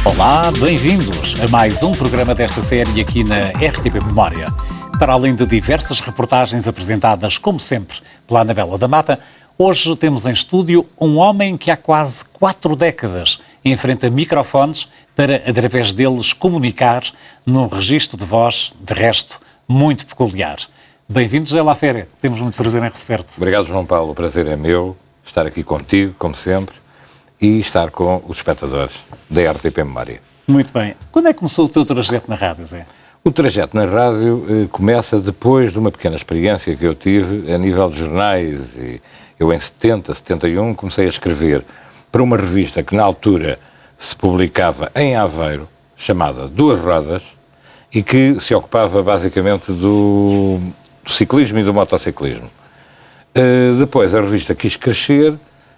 Olá, bem-vindos a mais um programa desta série aqui na RTP Memória. Para além de diversas reportagens apresentadas, como sempre, pela Anabela da Mata, hoje temos em estúdio um homem que há quase 4 décadas enfrenta microfones para, através deles, comunicar num registro de voz, de resto, muito peculiar. Bem-vindos, Zé Laféria. Temos muito prazer em receber-te. Obrigado, João Paulo. O prazer é meu estar aqui contigo, como sempre, e estar com os espectadores da RTP Memória. Muito bem. Quando é que começou o teu trajeto na rádio, Zé? O trajeto na rádio começa depois de uma pequena experiência que eu tive a nível de jornais. E eu, em 70, 71, comecei a escrever para uma revista que, na altura, se publicava em Aveiro, chamada Duas Rodas, e que se ocupava, basicamente, do ciclismo e do motociclismo. Depois, a revista quis crescer,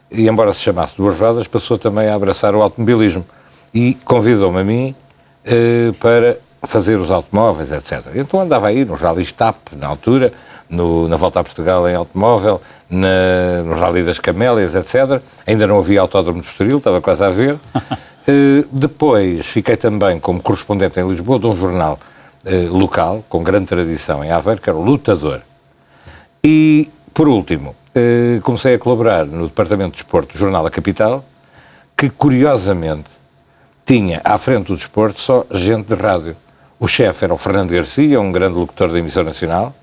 e, embora se chamasse Duas Rodas, passou também a abraçar o automobilismo e convidou-me a mim para fazer os automóveis, etc. Então andava aí no Rally TAP, na altura, na Volta a Portugal em automóvel, no Rally das Camélias, etc. Ainda não havia Autódromo do Estoril, estava quase a ver. Depois fiquei também como correspondente em Lisboa de um jornal local, com grande tradição em Aveiro, que era o Lutador. E, por último, comecei a colaborar no Departamento de Desporto do Jornal A Capital, que, curiosamente, tinha à frente do desporto só gente de rádio. O chefe era o Fernando Garcia, um grande locutor da emissão nacional,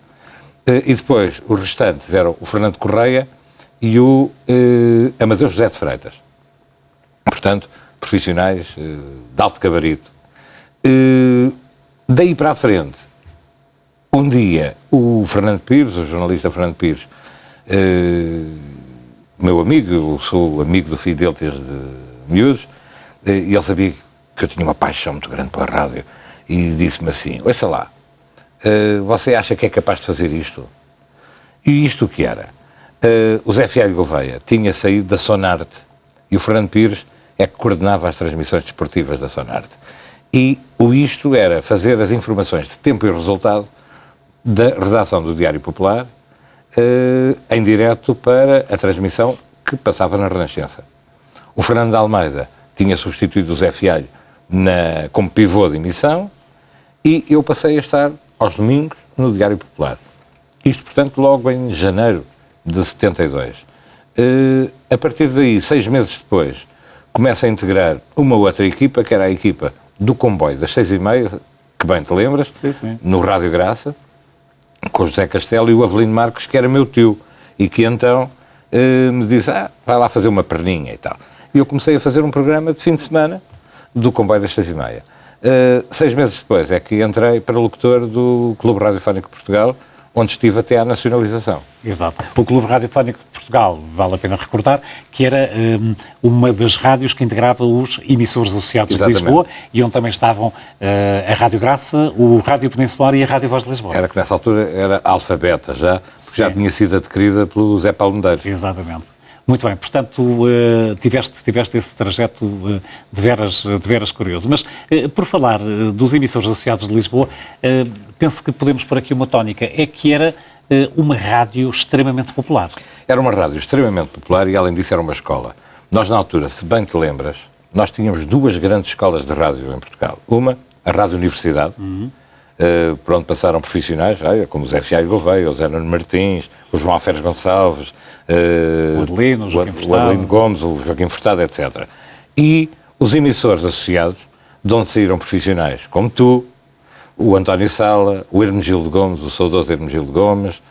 e depois os restantes eram o Fernando Correia e o Amadeu José de Freitas. Portanto, profissionais de alto gabarito. Daí para a frente, um dia, o Fernando Pires, o jornalista Fernando Pires, meu amigo, eu sou amigo do filho dele desde miúdos, e ele sabia que eu tinha uma paixão muito grande pela rádio, e disse-me assim: ouça lá, você acha que é capaz de fazer isto? E isto o que era? O Zé Fialho Gouveia tinha saído da Sonarte, e o Fernando Pires é que coordenava as transmissões desportivas da Sonarte. E isto era fazer as informações de tempo e resultado da redação do Diário Popular em direto para a transmissão que passava na Renascença. O Fernando de Almeida tinha substituído o Zé Fialho como pivô de emissão, e eu passei a estar aos domingos no Diário Popular. Isto, portanto, logo em janeiro de 72. A partir daí, 6 meses depois, começo a integrar uma outra equipa, que era a equipa do comboio das 6h30, que bem te lembras, Sim. No Rádio Graça, com o José Castelo e o Avelino Marques, que era meu tio, e que então me disse: vai lá fazer uma perninha e tal. E eu comecei a fazer um programa de fim de semana do comboio das 6h30. 6 meses depois é que entrei para locutor do Clube Radiofónico de Portugal, onde estive até à nacionalização. Exato. O Clube Radiofónico de Portugal, vale a pena recordar, que era uma das rádios que integrava os emissores associados. Exatamente. De Lisboa, e onde também estavam a Rádio Graça, o Rádio Peninsular e a Rádio Voz de Lisboa. Era que nessa altura era alfabeta já, porque já tinha sido adquirida pelo Zé Paulo Medeiros. Exatamente. Muito bem, portanto, tiveste esse trajeto de veras curioso. Mas, por falar dos emissores associados de Lisboa, penso que podemos pôr aqui uma tónica, é que era uma rádio extremamente popular. Era uma rádio extremamente popular e, além disso, era uma escola. Nós, na altura, se bem te lembras, nós tínhamos 2 grandes escolas de rádio em Portugal. Uma, a Rádio Universidade, por onde passaram profissionais, como o Zé Fialho Gouveia, o Zé Nuno Martins, o João Alferes Gonçalves, o Adelino Gomes, o Joaquim Furtado, etc. E os emissores associados, de onde saíram profissionais, como tu, o António Sala, o Hermenegildo Gomes, o saudoso Hermenegildo Gomes,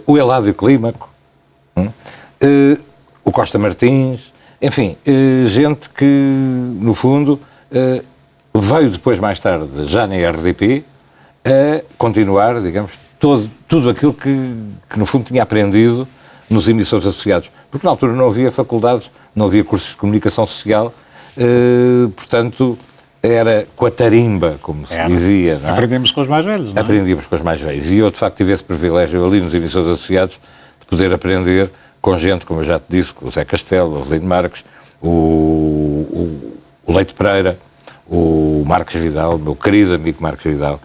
o Eládio Clímaco, o Costa Martins, enfim, gente que, no fundo, veio depois, mais tarde, já na RDP, a continuar, digamos, tudo aquilo que no fundo tinha aprendido nos emissores associados. Porque na altura não havia faculdades, não havia cursos de comunicação social, portanto, era com a tarimba, como se dizia. Não é? Aprendemos com os mais velhos, não é? Aprendíamos com os mais velhos. E eu, de facto, tive esse privilégio ali nos emissores associados de poder aprender com gente, como eu já te disse, com o Zé Castelo, o Avelino Marques, o Leite Pereira, o Marcos Vidal, o meu querido amigo Marcos Vidal,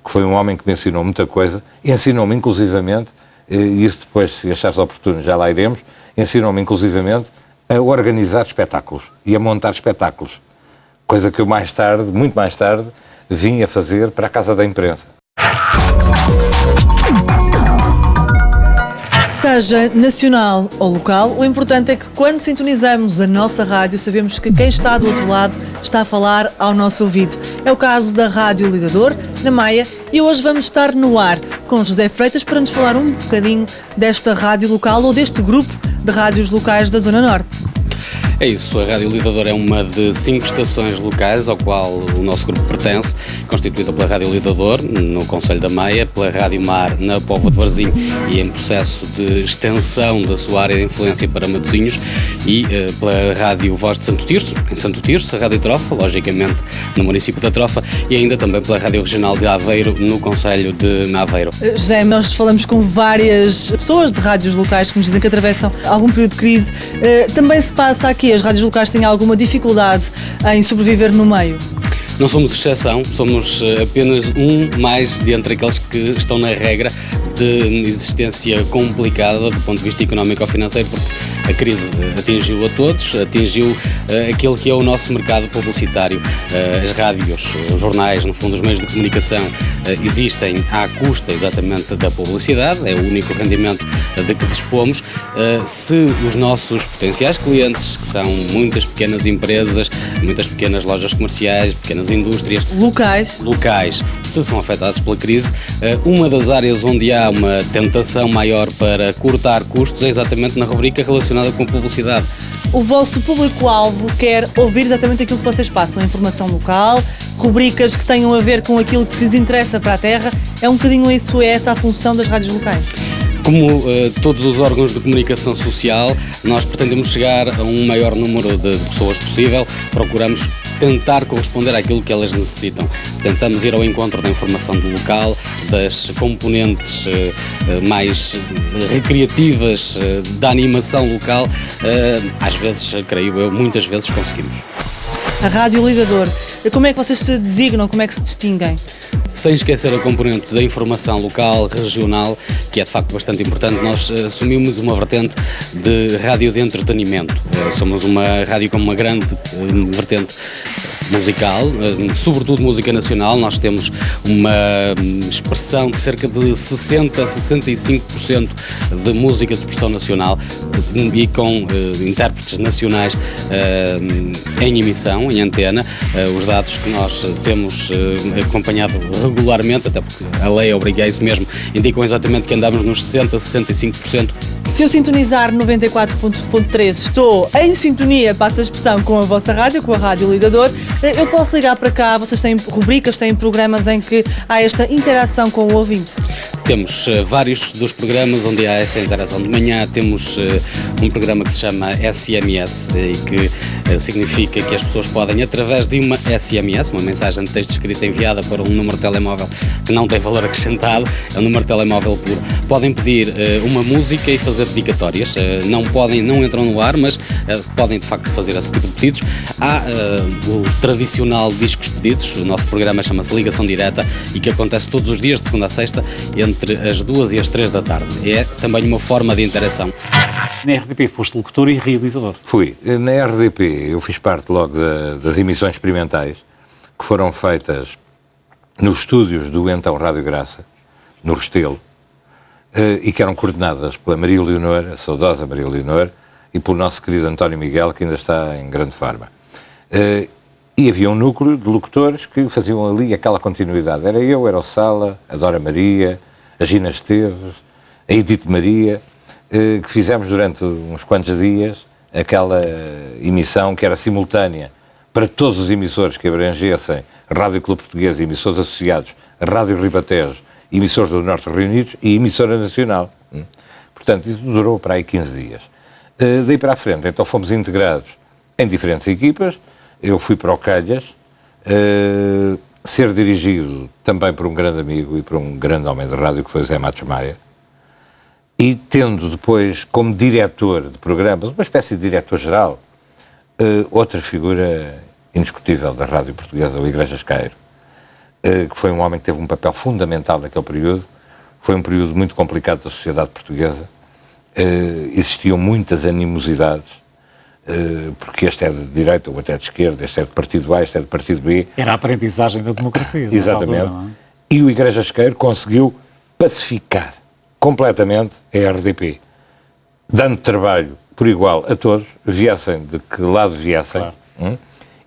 que foi um homem que me ensinou muita coisa, ensinou-me inclusivamente, e isso depois, se achares oportuno, já lá iremos, ensinou-me inclusivamente a organizar espetáculos e a montar espetáculos, coisa que eu mais tarde, muito mais tarde, vim a fazer para a Casa da Imprensa. Seja nacional ou local, o importante é que quando sintonizamos a nossa rádio, sabemos que quem está do outro lado está a falar ao nosso ouvido. É o caso da Rádio Lidador, na Maia, e hoje vamos estar no ar com José Freitas para nos falar um bocadinho desta rádio local ou deste grupo de rádios locais da Zona Norte. É isso, a Rádio Lidador é uma de 5 estações locais ao qual o nosso grupo pertence, constituída pela Rádio Lidador, no Concelho da Maia, pela Rádio Mar, na Póvoa de Varzim, e em processo de extensão da sua área de influência para Matosinhos, e pela Rádio Voz de Santo Tirso, em Santo Tirso, a Rádio Trofa, logicamente no município da Trofa, e ainda também pela Rádio Regional de Aveiro, no Concelho de Aveiro. José, nós falamos com várias pessoas de rádios locais que nos dizem que atravessam algum período de crise. Também se passa aqui, as rádios locais têm alguma dificuldade em sobreviver no meio? Não somos exceção, somos apenas um mais dentre aqueles que estão na regra de existência complicada do ponto de vista económico ou financeiro, porque a crise atingiu a todos, atingiu aquele que é o nosso mercado publicitário. As rádios, os jornais, no fundo os meios de comunicação existem à custa exatamente da publicidade, é o único rendimento de que dispomos. Se os nossos potenciais clientes, que são muitas pequenas empresas, muitas pequenas lojas comerciais, pequenas indústrias locais, se são afetados pela crise, uma das áreas onde há uma tentação maior para cortar custos é exatamente na rubrica relacionada com a publicidade. O vosso público-alvo quer ouvir exatamente aquilo que vocês passam, informação local, rubricas que tenham a ver com aquilo que lhes interessa para a terra. É um bocadinho isso, é essa a função das rádios locais? Como todos os órgãos de comunicação social, nós pretendemos chegar a um maior número de pessoas possível, procuramos tentar corresponder àquilo que elas necessitam. Tentamos ir ao encontro da informação do local, das componentes mais recreativas da animação local. Às vezes, creio eu, muitas vezes conseguimos. A Rádio Lidador, como é que vocês se designam, como é que se distinguem? Sem esquecer a componente da informação local, regional, que é de facto bastante importante, nós assumimos uma vertente de rádio de entretenimento. Somos uma rádio com uma grande vertente musical, sobretudo música nacional. Nós temos uma expressão de cerca de 60-65% de música de expressão nacional e com intérpretes nacionais em emissão, em antena. Os dados que nós temos acompanhado regularmente, até porque a lei obriga a isso mesmo, indicam exatamente que andamos nos 60-65%. Se eu sintonizar 94.3, estou em sintonia, passa a expressão, com a vossa rádio, com a Rádio Lidador. Eu posso ligar para cá, vocês têm rubricas, têm programas em que há esta interação com o ouvinte? Temos vários dos programas onde há essa interação de manhã. Temos um programa que se chama SMS e que significa que as pessoas podem, através de uma SMS, uma mensagem de texto escrita enviada para um número de telemóvel que não tem valor acrescentado, é um número de telemóvel puro, podem pedir uma música e fazer dedicatórias. Não entram no ar, mas podem de facto fazer esse tipo de pedidos. Há o tradicional Discos Pedidos, o nosso programa chama-se Ligação Direta e que acontece todos os dias, de segunda a sexta, entre as 2 e as 3 da tarde. É também uma forma de interação. Na RDP foste locutor e realizador. Fui. Na RDP eu fiz parte logo das emissões experimentais que foram feitas nos estúdios do então Rádio Graça, no Restelo, e que eram coordenadas pela Maria Leonor, a saudosa Maria Leonor, e pelo nosso querido António Miguel, que ainda está em grande forma. E havia um núcleo de locutores que faziam ali aquela continuidade. Era eu, era o Sala, a Dora Maria, a Gina Esteves, a Edith Maria, que fizemos durante uns quantos dias aquela emissão que era simultânea para todos os emissores que abrangessem Rádio Clube Português e emissores associados, a Rádio Ribatejo, emissores do Norte reunidos e emissora nacional. Portanto, isso durou para aí 15 dias. Daí para a frente, então fomos integrados em diferentes equipas. Eu fui para o Calhas, ser dirigido também por um grande amigo e por um grande homem de rádio, que foi o Zé Matos Maia, e tendo depois como diretor de programas, uma espécie de diretor-geral, outra figura indiscutível da rádio portuguesa, o Igrejas Cairo, que foi um homem que teve um papel fundamental naquele período. Foi um período muito complicado da sociedade portuguesa. Existiam muitas animosidades, porque este é de direita ou até de esquerda, este é de partido A, este é de partido B. Era a aprendizagem da democracia. Exatamente. Altura, não é? E o Igreja Esqueiro conseguiu pacificar completamente a RDP, dando trabalho por igual a todos, viessem de que lado viessem, Claro.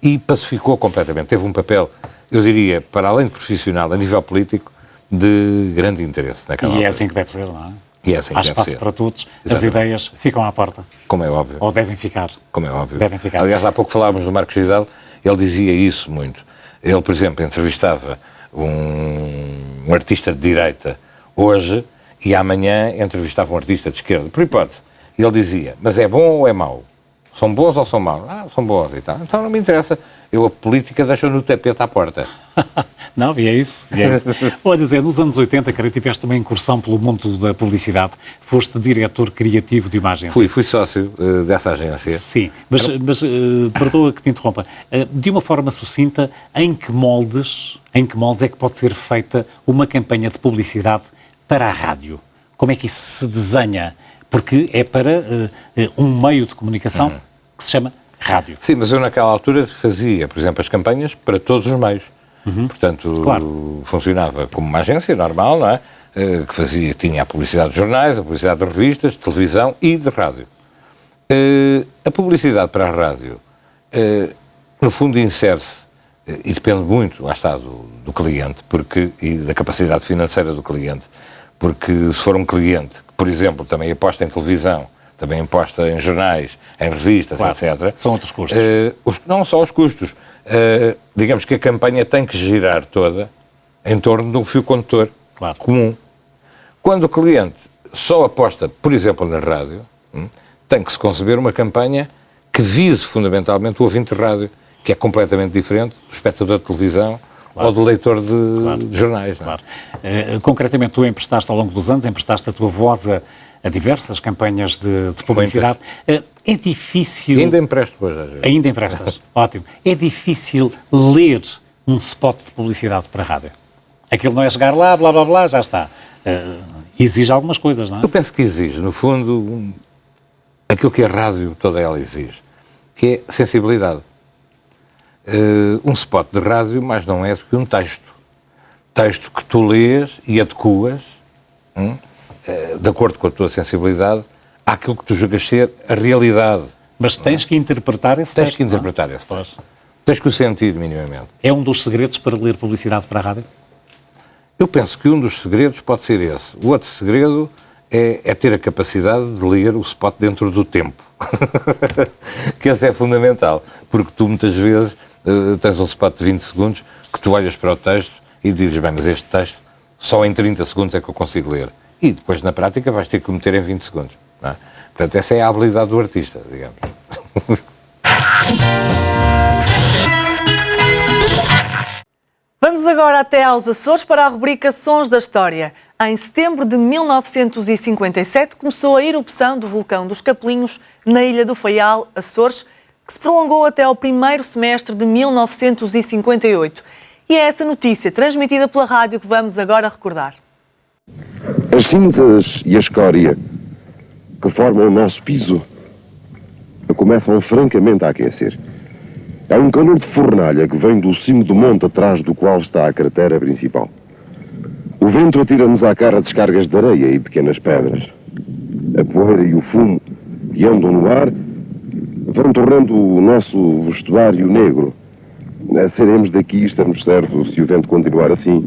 E pacificou completamente. Teve um papel, eu diria, para além de profissional, a nível político, de grande interesse naquela E é altura. assim que deve ser, não é? E é assim Há que deve espaço ser. para todos, as Exatamente. ideias ficam à porta, Como é óbvio. ou devem ficar. Como é óbvio. Devem ficar. Aliás, há pouco falávamos do Marcos Vidal, ele dizia isso muito. Ele, por exemplo, entrevistava um artista de direita hoje e amanhã entrevistava um artista de esquerda, por hipótese. E ele dizia, mas é bom ou é mau? São bons ou são maus? São bons e tal. Então não me interessa. A política deixa no tapete à porta. Não, e é isso. E é isso. Olha, Zé, nos anos 80, creio que tiveste uma incursão pelo mundo da publicidade. Foste diretor criativo de uma agência. Fui sócio dessa agência. Sim, mas perdoa que te interrompa. De uma forma sucinta, em que moldes é que pode ser feita uma campanha de publicidade para a rádio? Como é que isso se desenha? Porque é para um meio de comunicação que se chama rádio. Sim, mas eu naquela altura fazia, por exemplo, as campanhas para todos os meios. Portanto, Claro. funcionava como uma agência normal, não é? Que tinha a publicidade de jornais, a publicidade de revistas, de televisão e de rádio. A publicidade para a rádio, no fundo, insere-se, e depende muito, lá está, do cliente, e da capacidade financeira do cliente, porque se for um cliente que, por exemplo, também aposta em televisão, também aposta em jornais, em revistas, Claro, etc. são outros custos. Não só os custos. Digamos que a campanha tem que girar toda em torno de um fio condutor Claro. comum. Quando o cliente só aposta, por exemplo, na rádio, tem que se conceber uma campanha que vise fundamentalmente o ouvinte de rádio, que é completamente diferente do espectador de televisão ou do leitor de jornais. Não é? Claro. Concretamente, tu emprestaste ao longo dos anos, emprestaste a tua voz a diversas campanhas de publicidade. É difícil... E ainda empresto hoje, às vezes. Ainda emprestas? Ótimo. É difícil ler um spot de publicidade para a rádio? Aquilo não é chegar lá, blá, blá, blá, já está. Exige algumas coisas, não é? Eu penso que exige, no fundo, aquilo que a rádio toda ela exige, que é sensibilidade. Um spot de rádio, mas não é do que um texto. Texto que tu lês e adequas, de acordo com a tua sensibilidade, àquilo que tu julgas ser a realidade. Mas tens que interpretar esse Tens texto, que não é? interpretar esse texto. Tens que o sentir minimamente. É um dos segredos para ler publicidade para a rádio? Eu penso que um dos segredos pode ser esse. O outro segredo é ter a capacidade de ler o spot dentro do tempo. Que esse é fundamental. Porque tu, muitas vezes, tens um spot de 20 segundos que tu olhas para o texto e dizes, bem, mas este texto só em 30 segundos é que eu consigo ler. E depois, na prática, vais ter que o meter em 20 segundos. Não é? Portanto, essa é a habilidade do artista, digamos. Vamos agora até aos Açores para a rubrica Sons da História. Em setembro de 1957 começou a erupção do vulcão dos Capelinhos na ilha do Faial, Açores, que se prolongou até ao primeiro semestre de 1958. E é essa notícia, transmitida pela rádio, que vamos agora recordar. As cinzas e a escória que formam o nosso piso começam francamente a aquecer. É um calor de fornalha que vem do cimo do monte atrás do qual está a cratera principal. O vento atira-nos à cara descargas de areia e pequenas pedras. A poeira e o fumo que andam no ar vão tornando o nosso vestuário negro. Seremos daqui, estamos certos, se o vento continuar assim,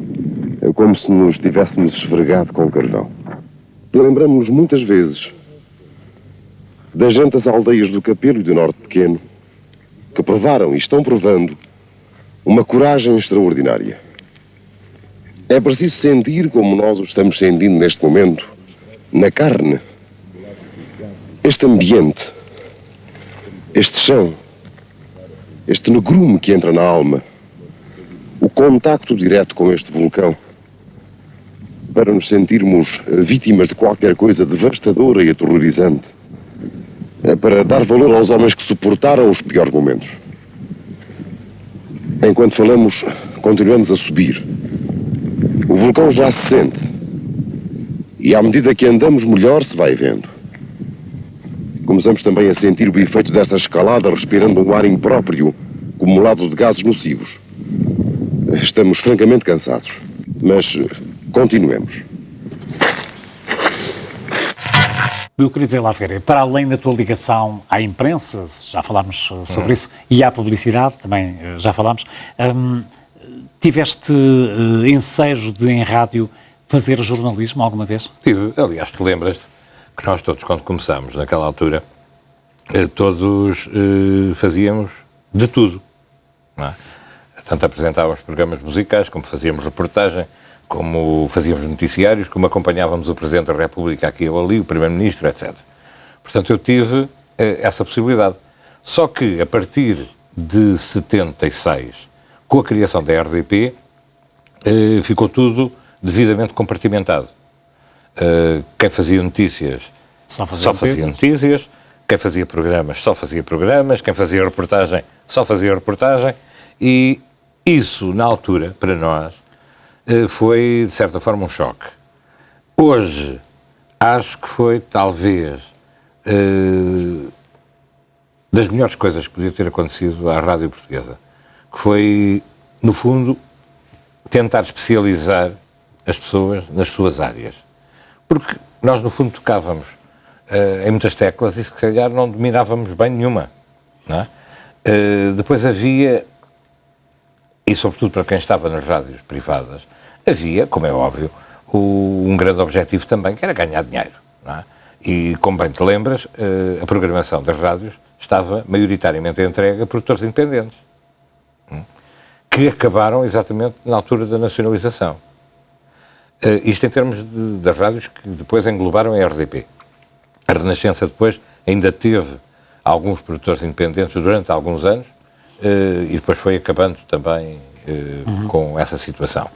como se nos tivéssemos esfregado com carvão. Lembramos-nos muitas vezes das gentas aldeias do Capelo e do Norte Pequeno, que provaram e estão provando uma coragem extraordinária. É preciso sentir como nós o estamos sentindo neste momento, na carne, este ambiente, este chão, este negrume que entra na alma, o contacto direto com este vulcão, para nos sentirmos vítimas de qualquer coisa devastadora e aterrorizante, para dar valor aos homens que suportaram os piores momentos. Enquanto falamos continuamos a subir. O vulcão já se sente. E à medida que andamos, melhor se vai vendo. Começamos também a sentir o efeito desta escalada, respirando um ar impróprio, acumulado de gases nocivos. Estamos francamente cansados, mas continuemos. Eu queria dizer lá, Ferreira, para além da tua ligação à imprensa, já falámos sobre isso, e à publicidade, também já falámos, tiveste ensejo de, em rádio, fazer jornalismo alguma vez? Tive. Aliás, te lembras que nós todos, quando começámos, naquela altura, todos fazíamos de tudo, não é? Tanto apresentávamos programas musicais, como fazíamos reportagem, como fazíamos noticiários, como acompanhávamos o Presidente da República aqui ou ali, o Primeiro-Ministro, etc. Portanto, eu tive essa possibilidade. Só que, a partir de 76, com a criação da RDP, ficou tudo devidamente compartimentado. Quem fazia notícias só fazia notícias, quem fazia programas só fazia programas, quem fazia reportagem só fazia reportagem, e isso, na altura, para nós, foi, de certa forma, um choque. Hoje, acho que foi, talvez, das melhores coisas que podia ter acontecido à rádio portuguesa, que foi, no fundo, tentar especializar as pessoas nas suas áreas. Porque nós, no fundo, tocávamos em muitas teclas e, se calhar, não dominávamos bem nenhuma, não é? Depois havia, e sobretudo para quem estava nas rádios privadas, havia, como é óbvio, um grande objetivo também, que era ganhar dinheiro, não é? E, como bem te lembras, a programação das rádios estava maioritariamente entregue a produtores independentes, que acabaram exatamente na altura da nacionalização. Isto em termos das rádios que depois englobaram a RDP. A Renascença depois ainda teve alguns produtores independentes durante alguns anos, e depois foi acabando também com essa situação.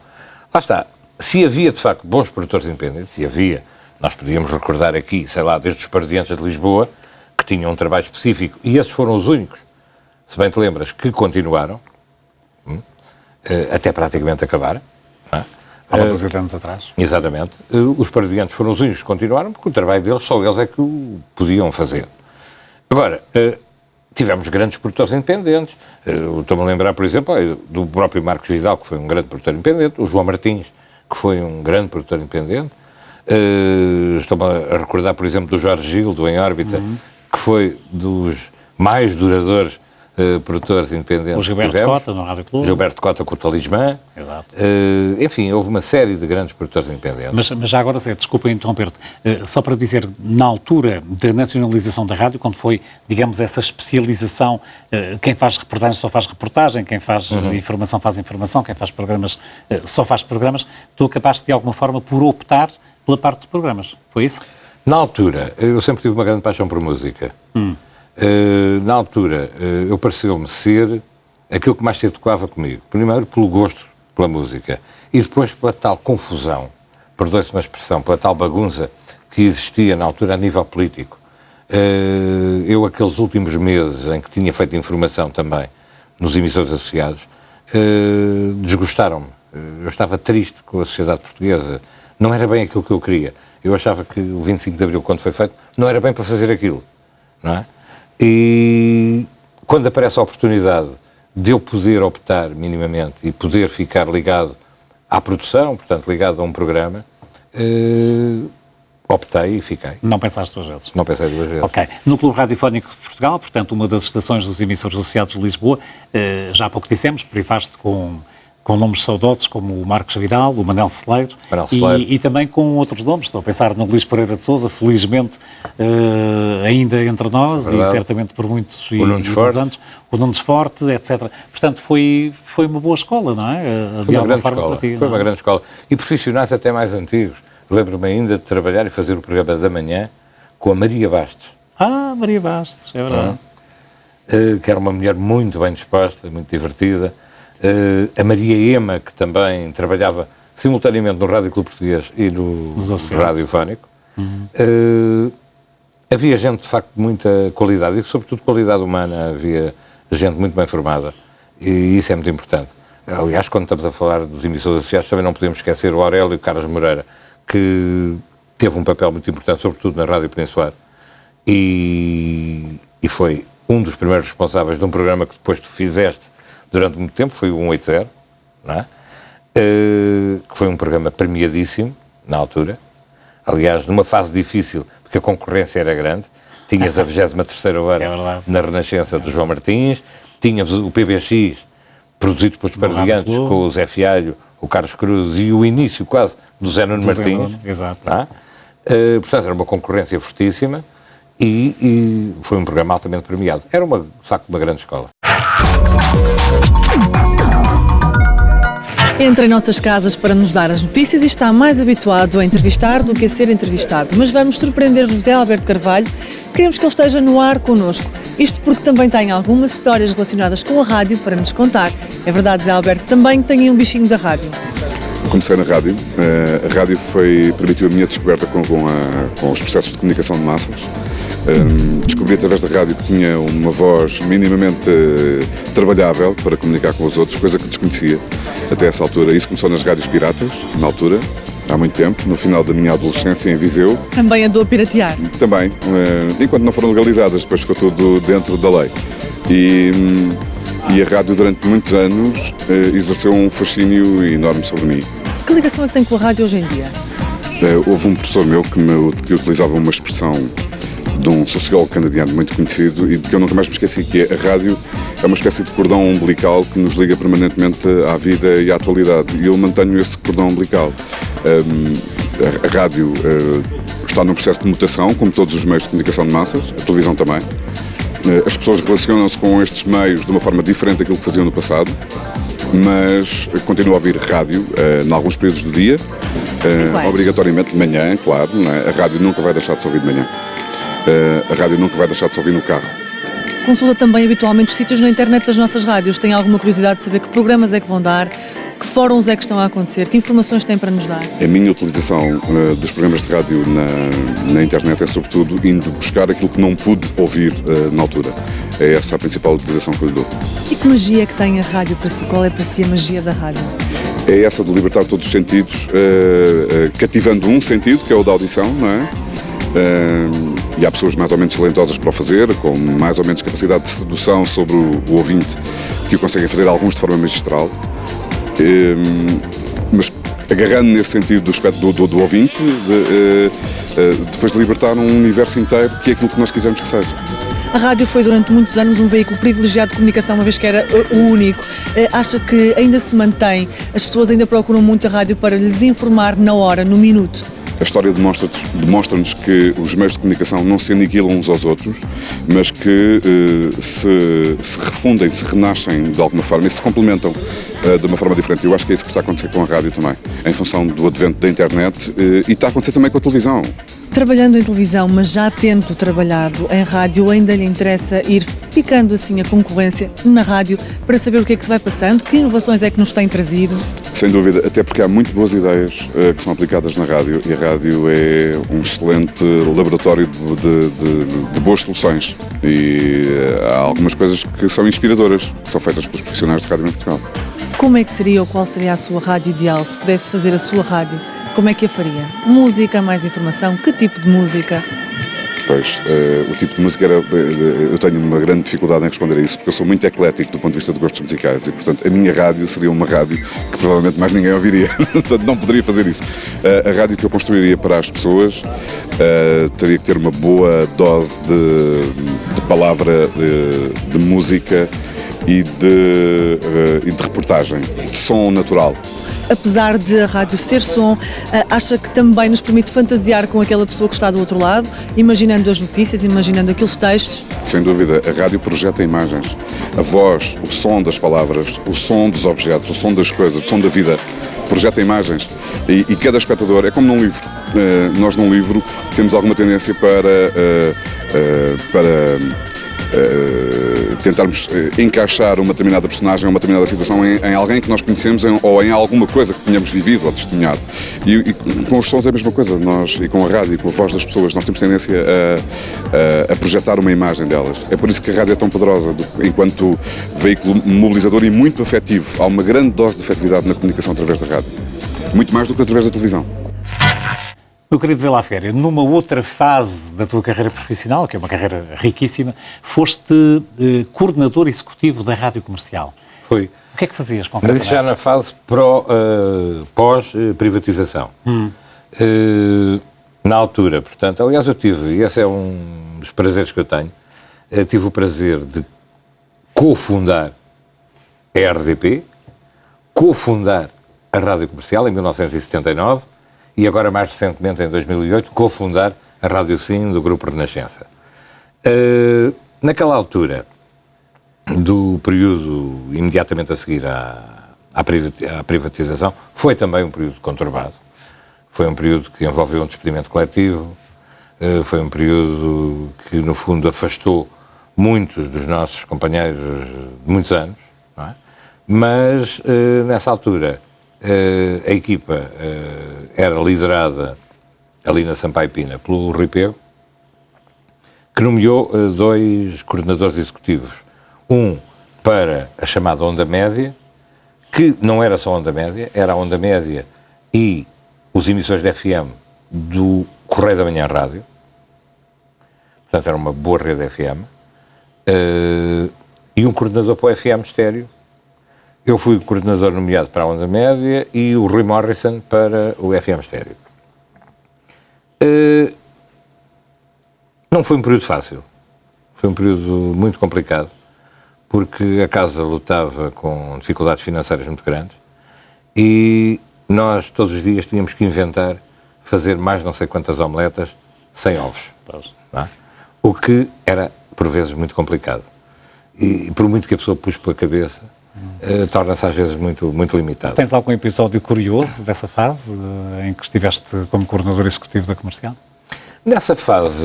Lá está. Se havia, de facto, bons produtores independentes, se havia, nós podíamos recordar aqui, sei lá, desde os Pardiantes de Lisboa, que tinham um trabalho específico, e esses foram os únicos, se bem te lembras, que continuaram, até praticamente acabar. Não é? Há uma dúzia de anos atrás. Exatamente. Os Pardiantes foram os únicos que continuaram, porque o trabalho deles, só eles é que o podiam fazer. Agora, tivemos grandes produtores independentes. Estou-me a lembrar, por exemplo, do próprio Marcos Vidal, que foi um grande produtor independente, o João Martins, que foi um grande produtor independente. Estou-me a recordar, por exemplo, do Jorge Gil, do Em Órbita, que foi dos mais duradouros produtores independentes. O Gilberto Cota, no Rádio Clube. Gilberto Cota com o Talismã. Exato. Enfim, houve uma série de grandes produtores independentes. Mas já agora, Zé, desculpa interromper-te, só para dizer, na altura da nacionalização da rádio, quando foi, digamos, essa especialização, quem faz reportagem só faz reportagem, quem faz informação faz informação, quem faz programas só faz programas, tu acabaste de alguma forma por optar pela parte de programas, foi isso? Na altura, eu sempre tive uma grande paixão por música. Na altura, eu pareceu-me ser aquilo que mais se adequava comigo. Primeiro, pelo gosto pela música. E depois, pela tal confusão, perdoe-se uma expressão, pela tal bagunça que existia na altura a nível político. Eu, aqueles últimos meses em que tinha feito informação também nos emissores associados, desgostaram-me. Eu estava triste com a sociedade portuguesa. Não era bem aquilo que eu queria. Eu achava que o 25 de Abril, quando foi feito, não era bem para fazer aquilo, não é? E quando aparece a oportunidade de eu poder optar minimamente e poder ficar ligado à produção, portanto ligado a um programa, optei e fiquei. Não pensaste duas vezes? Não pensei duas vezes. Ok. No Clube Radiofónico de Portugal, portanto, uma das estações dos emissores associados de Lisboa, já há pouco dissemos, privaste com nomes saudosos como o Marcos Vidal, o Manel Celeiro, e também com outros nomes. Estou a pensar no Luís Pereira de Sousa, felizmente ainda entre nós, e certamente por muitos anos, o Nunes Forte, etc. Portanto, foi uma boa escola, não é? Foi uma grande escola. Foi uma grande escola. E profissionais até mais antigos. Lembro-me ainda de trabalhar e fazer o programa da manhã com a Maria Bastos. Ah, Maria Bastos, é verdade. Que era uma mulher muito bem disposta, muito divertida. A Maria Ema, que também trabalhava simultaneamente no Rádio Clube Português e no Radiofónico. Havia gente, de facto, de muita qualidade, e sobretudo qualidade humana. Havia gente muito bem formada, e isso é muito importante. Aliás, quando estamos a falar dos emissores associados, também não podemos esquecer o Aurélio Carlos Moreira, que teve um papel muito importante, sobretudo na Rádio Peninsular, e foi um dos primeiros responsáveis de um programa que depois tu fizeste durante muito tempo, foi o 180, não é? Que foi um programa premiadíssimo, na altura. Aliás, numa fase difícil, porque a concorrência era grande. Tinhas a 23ª hora na Renascença do João Martins, tínhamos o PBX, produzido pelos Pardiantes, com o Zé Fialho, o Carlos Cruz e o início quase do Zé Nuno Martins. Exato. Portanto, era uma concorrência fortíssima e foi um programa altamente premiado. Era, de facto, uma grande escola. Entra em nossas casas para nos dar as notícias e está mais habituado a entrevistar do que a ser entrevistado. Mas vamos surpreender José Alberto Carvalho. Queremos que ele esteja no ar connosco. Isto porque também tem algumas histórias relacionadas com a rádio para nos contar. É verdade, José Alberto, também tem um bichinho da rádio. Comecei na rádio. A rádio permitiu a minha descoberta com os processos de comunicação de massas. Descobri através da rádio que tinha uma voz minimamente trabalhável para comunicar com os outros, coisa que desconhecia até essa altura. Isso começou nas rádios piratas, na altura, há muito tempo, no final da minha adolescência em Viseu. Também andou a piratear? Também, enquanto não foram legalizadas, depois ficou tudo dentro da lei. E a rádio durante muitos anos exerceu um fascínio enorme sobre mim. Que ligação é que tem com a rádio hoje em dia? Houve um professor meu que utilizava uma expressão de um sociólogo canadiano muito conhecido e de que eu nunca mais me esqueci, que a rádio é uma espécie de cordão umbilical que nos liga permanentemente à vida e à atualidade. E eu mantenho esse cordão umbilical. A rádio está num processo de mutação, como todos os meios de comunicação de massas, a televisão também. As pessoas relacionam-se com estes meios de uma forma diferente daquilo que faziam no passado, mas continuo a ouvir rádio em alguns períodos do dia, obrigatoriamente de manhã, claro, não é? A rádio nunca vai deixar de se ouvir de manhã. A rádio nunca vai deixar de se ouvir no carro. Consulta também habitualmente os sítios na internet das nossas rádios. Tem alguma curiosidade de saber que programas é que vão dar, que fóruns é que estão a acontecer, que informações têm para nos dar? A minha utilização dos programas de rádio na internet é sobretudo indo buscar aquilo que não pude ouvir na altura. É essa a principal utilização que eu lhe dou. E que magia é que tem a rádio para si? Qual é para si a magia da rádio? É essa de libertar todos os sentidos, cativando um sentido, que é o da audição, não é? E há pessoas mais ou menos talentosas para o fazer, com mais ou menos capacidade de sedução sobre o ouvinte, que o conseguem fazer, alguns de forma magistral. Mas agarrando nesse sentido do aspecto do ouvinte, depois de libertar um universo inteiro, que é aquilo que nós quisermos que seja. A rádio foi durante muitos anos um veículo privilegiado de comunicação, uma vez que era o único. Acha que ainda se mantém? As pessoas ainda procuram muito a rádio para lhes informar na hora, no minuto? A história demonstra-nos que os meios de comunicação não se aniquilam uns aos outros, mas que se refundem, se renascem de alguma forma e se complementam de uma forma diferente. Eu acho que é isso que está a acontecer com a rádio também, em função do advento da internet e está a acontecer também com a televisão. Trabalhando em televisão, mas já tendo trabalhado em rádio, ainda lhe interessa ir picando assim a concorrência na rádio para saber o que é que se vai passando, que inovações é que nos tem trazido? Sem dúvida, até porque há muito boas ideias que são aplicadas na rádio e a rádio é um excelente laboratório de boas soluções e há algumas coisas que são inspiradoras, que são feitas pelos profissionais de rádio em Portugal. Como é que seria ou qual seria a sua rádio ideal se pudesse fazer a sua rádio? Como é que a faria? Música, mais informação? Que tipo de música? Pois, o tipo de música eu tenho uma grande dificuldade em responder a isso, porque eu sou muito eclético do ponto de vista de gostos musicais e, portanto, a minha rádio seria uma rádio que provavelmente mais ninguém ouviria, portanto, não poderia fazer isso. A rádio que eu construiria para as pessoas teria que ter uma boa dose de palavra, de música e de reportagem, de som natural. Apesar de a rádio ser som, acha que também nos permite fantasiar com aquela pessoa que está do outro lado, imaginando as notícias, imaginando aqueles textos? Sem dúvida, a rádio projeta imagens. A voz, o som das palavras, o som dos objetos, o som das coisas, o som da vida, projeta imagens. E cada espectador, é como num livro. Nós num livro temos alguma tendência para tentarmos encaixar uma determinada personagem ou uma determinada situação em alguém que nós conhecemos ou em alguma coisa que tenhamos vivido ou testemunhado. E com os sons é a mesma coisa, nós, e com a rádio e com a voz das pessoas, nós temos tendência a projetar uma imagem delas. É por isso que a rádio é tão poderosa, enquanto veículo mobilizador e muito afetivo. Há uma grande dose de afetividade na comunicação através da rádio. Muito mais do que através da televisão. Eu queria dizer lá, Féria, numa outra fase da tua carreira profissional, que é uma carreira riquíssima, foste coordenador executivo da Rádio Comercial. Foi. O que é que fazias Mas concretamente? isso já na fase pós-privatização. Na altura, portanto, aliás eu tive, e esse é um dos prazeres que eu tenho, tive o prazer de cofundar a RDP, cofundar a Rádio Comercial em 1979 e agora mais recentemente em 2008 cofundar a Rádio Sim do Grupo Renascença. Naquela altura do período imediatamente a seguir à privatização, foi também um período conturbado. Foi um período que envolveu um despedimento coletivo, foi um período que, no fundo, afastou muitos dos nossos companheiros de muitos anos, não é? Mas, nessa altura, a equipa era liderada ali na Sampaio Pina pelo Rui Pego, que nomeou 2 coordenadores executivos. Um para a chamada Onda Média, que não era só Onda Média, era a Onda Média e os emissores de FM do Correio da Manhã Rádio. Portanto, era uma boa rede FM. E um coordenador para o FM estéreo. Eu fui o coordenador nomeado para a Onda Média e o Rui Morrison para o FM estéreo. Não foi um período fácil. Foi um período muito complicado, porque a casa lutava com dificuldades financeiras muito grandes e nós todos os dias tínhamos que inventar fazer mais não sei quantas omeletas sem ovos. Não é? O que era, por vezes, muito complicado. E por muito que a pessoa puxe pela cabeça, torna-se às vezes muito, muito limitado. Tens algum episódio curioso dessa fase em que estiveste como coordenador executivo da Comercial? Nessa fase,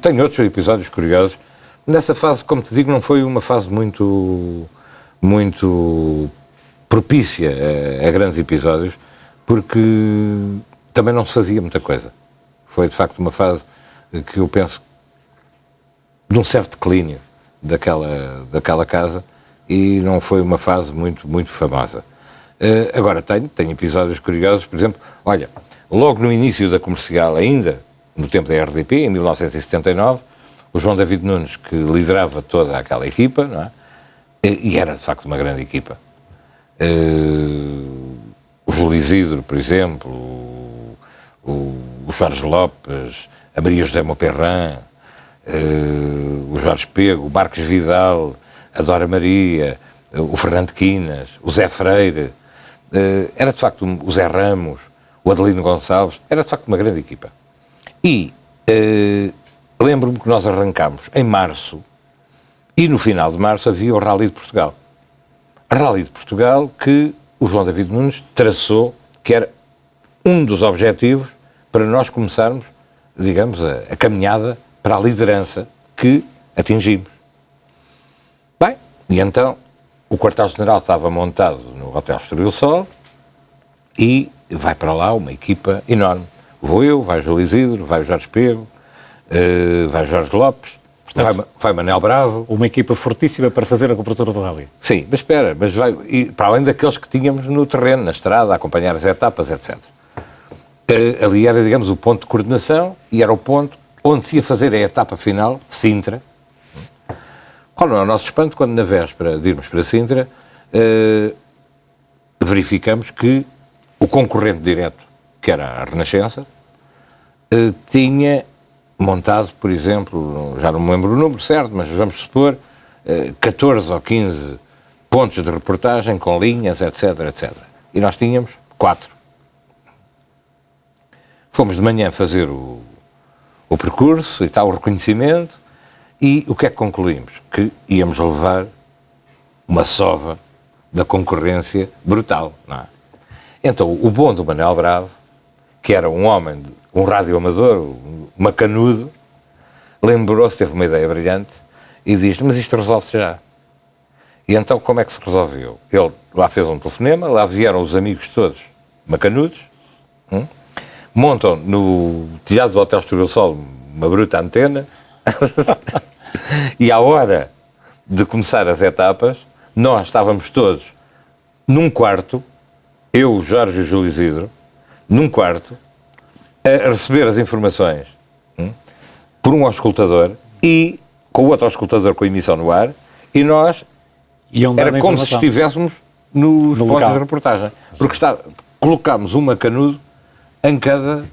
tenho outros episódios curiosos. Nessa fase, como te digo, não foi uma fase muito propícia a grandes episódios, porque também não se fazia muita coisa. Foi, de facto, uma fase que eu penso de um certo declínio daquela casa e não foi uma fase muito, muito famosa. Agora, tenho episódios curiosos, por exemplo, olha, logo no início da Comercial, ainda no tempo da RDP, em 1979, o João David Nunes, que liderava toda aquela equipa, não é? E era, de facto, uma grande equipa. O Júlio Isidro, por exemplo, o Jorge Lopes, a Maria José Moperran, o Jorge Pego, o Marcos Vidal, a Dora Maria, o Fernando Quinas, o Zé Freire, era de facto o Zé Ramos, o Adelino Gonçalves, era de facto uma grande equipa. E lembro-me que nós arrancámos em março e no final de março havia o Rally de Portugal. A Rally de Portugal que o João David Nunes traçou, que era um dos objetivos para nós começarmos, digamos, a caminhada para a liderança que atingimos. Bem, e então o quartel-general estava montado no Hotel Estoril Sol e vai para lá uma equipa enorme. Vou eu, vai o Júlio Isidro, vai o Jorge Pego, vai o Jorge Lopes, vai Manel Bravo. Uma equipa fortíssima para fazer a cobertura do Rally. Sim, mas espera, e para além daqueles que tínhamos no terreno, na estrada, a acompanhar as etapas, etc. Ali era, digamos, o ponto de coordenação e era o ponto onde se ia fazer a etapa final, Sintra. Qual não é o nosso espanto quando, na véspera de irmos para Sintra, verificamos que o concorrente direto, que era a Renascença, tinha montado, por exemplo, já não me lembro o número certo, mas vamos supor, 14 ou 15 pontos de reportagem com linhas, etc, etc. E nós tínhamos 4. Fomos de manhã fazer o percurso e tal, o reconhecimento, e o que é que concluímos? Que íamos levar uma sova da concorrência brutal, não é? Então, o bom do Manel Bravo, que era um homem, um radioamador, um macanudo, lembrou-se, teve uma ideia brilhante, e diz, mas isto resolve-se já. E então como é que se resolveu? Ele lá fez um telefonema, lá vieram os amigos todos macanudos, montam no telhado do Hotel Estoril Sol uma bruta antena e à hora de começar as etapas, nós estávamos todos num quarto, eu, o Jorge e o Júlio Isidro, num quarto, a receber as informações por um auscultador e com o outro auscultador com a emissão no ar, e nós era como se estivéssemos nos postos de reportagem, porque colocámos um macanudo em cada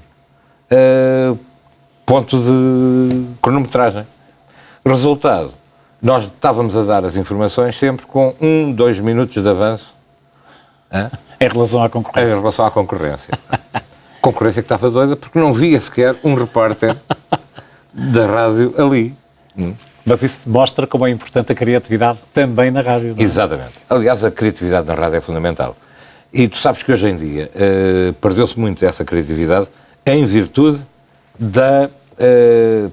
ponto de cronometragem. Resultado, nós estávamos a dar as informações sempre com 2 minutos de avanço em relação à concorrência. Em relação à concorrência. Concorrência que estava doida porque não via sequer um repórter da rádio ali. Mas isso mostra como é importante a criatividade também na rádio, não é? Exatamente. Aliás, a criatividade na rádio é fundamental. E tu sabes que hoje em dia perdeu-se muito essa criatividade em virtude da